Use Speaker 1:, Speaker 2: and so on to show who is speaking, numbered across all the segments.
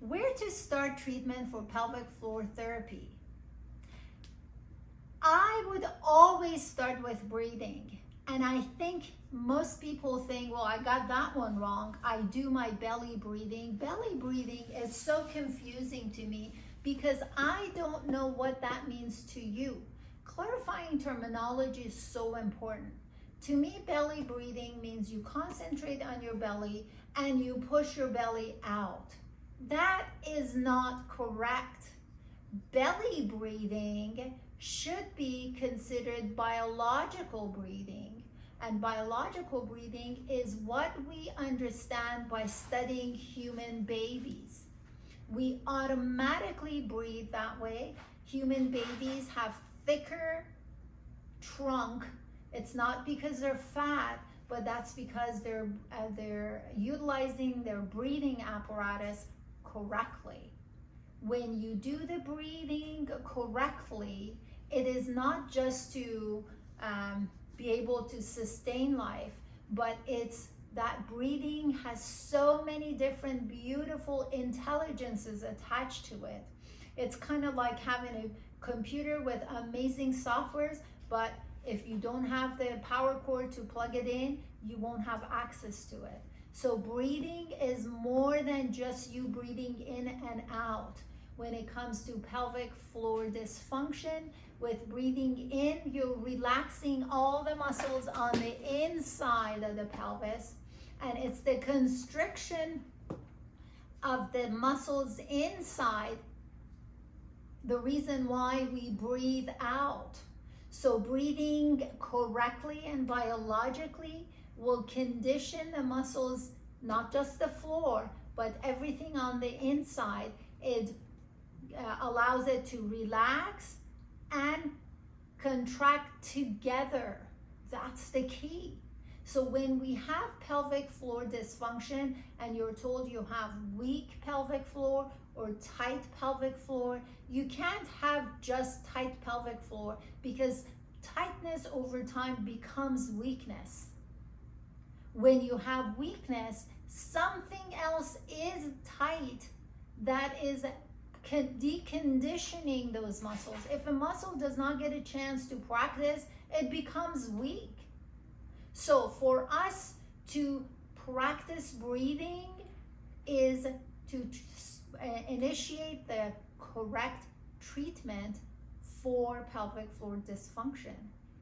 Speaker 1: Where to start treatment for pelvic floor therapy? I would always start with breathing. And I think most people think, well, I got that one wrong. I do my belly breathing. Belly breathing is so confusing to me because I don't know what that means to you. Clarifying terminology is so important. To me, belly breathing means you concentrate on your belly and you push your belly out. That is not correct. Belly breathing should be considered biological breathing. And biological breathing is what we understand by studying human babies. We automatically breathe that way. Human babies have thicker trunk. It's not because they're fat, but that's because they're utilizing their breathing apparatus correctly. When you do the breathing correctly, it is not just to be able to sustain life, but it's that breathing has so many different beautiful intelligences attached to it. It's kind of like having a computer with amazing softwares, but if you don't have the power cord to plug it in, you won't have access to it. So breathing is more than just you breathing in and out. When it comes to pelvic floor dysfunction, with breathing in, you're relaxing all the muscles on the inside of the pelvis, and it's the constriction of the muscles inside the reason why we breathe out. So breathing correctly and biologically will condition the muscles, not just the floor, but everything on the inside. It allows it to relax and contract together. That's the key. So when we have pelvic floor dysfunction and you're told you have weak pelvic floor or tight pelvic floor, you can't have just tight pelvic floor because tightness over time becomes weakness. When you have weakness, something else is tight that is deconditioning those muscles. If a muscle does not get a chance to practice, it becomes weak. So for us to practice breathing is to initiate the correct treatment for pelvic floor dysfunction.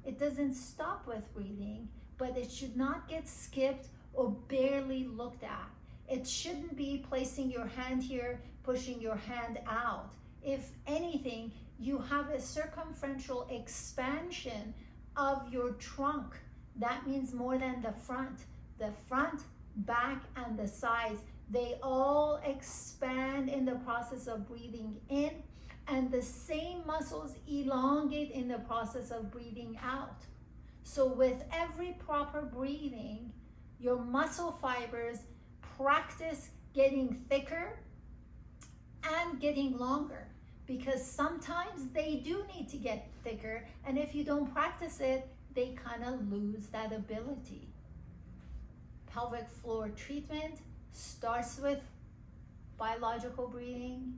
Speaker 1: It doesn't stop with breathing, but it should not get skipped or barely looked at. It shouldn't be placing your hand here, pushing your hand out. If anything, you have a circumferential expansion of your trunk. That means more than the front. The front, back, and the sides, they all expand in the process of breathing in, and the same muscles elongate in the process of breathing out. So with every proper breathing, your muscle fibers practice getting thicker and getting longer, because sometimes they do need to get thicker, and if you don't practice it, they kind of lose that ability. Pelvic floor treatment starts with biological breathing,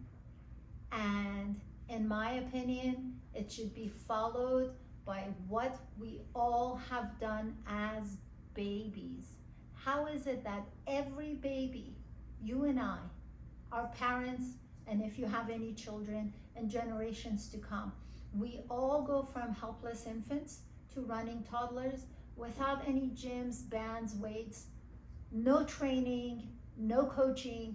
Speaker 1: and in my opinion, it should be followed by what we all have done as babies. How is it that every baby, you and I, our parents, and if you have any children and generations to come, we all go from helpless infants to running toddlers without any gyms, bands, weights, no training, no coaching.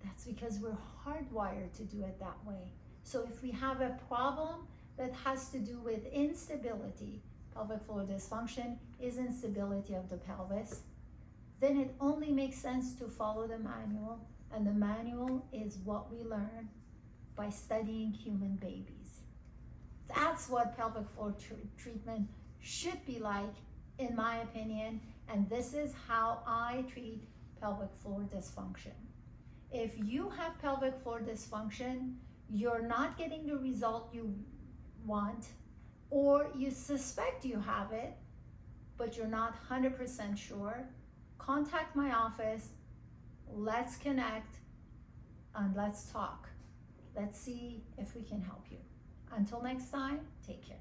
Speaker 1: That's because we're hardwired to do it that way. So if we have a problem that has to do with instability, pelvic floor dysfunction is instability of the pelvis, then it only makes sense to follow the manual, and the manual is what we learn by studying human babies. That's what pelvic floor treatment should be like, in my opinion, and this is how I treat pelvic floor dysfunction. If you have pelvic floor dysfunction, you're not getting the result you want, or you suspect you have it, but you're not 100% sure, contact my office. Let's connect. and let's talk. Let's see if we can help you. Until next time, take care.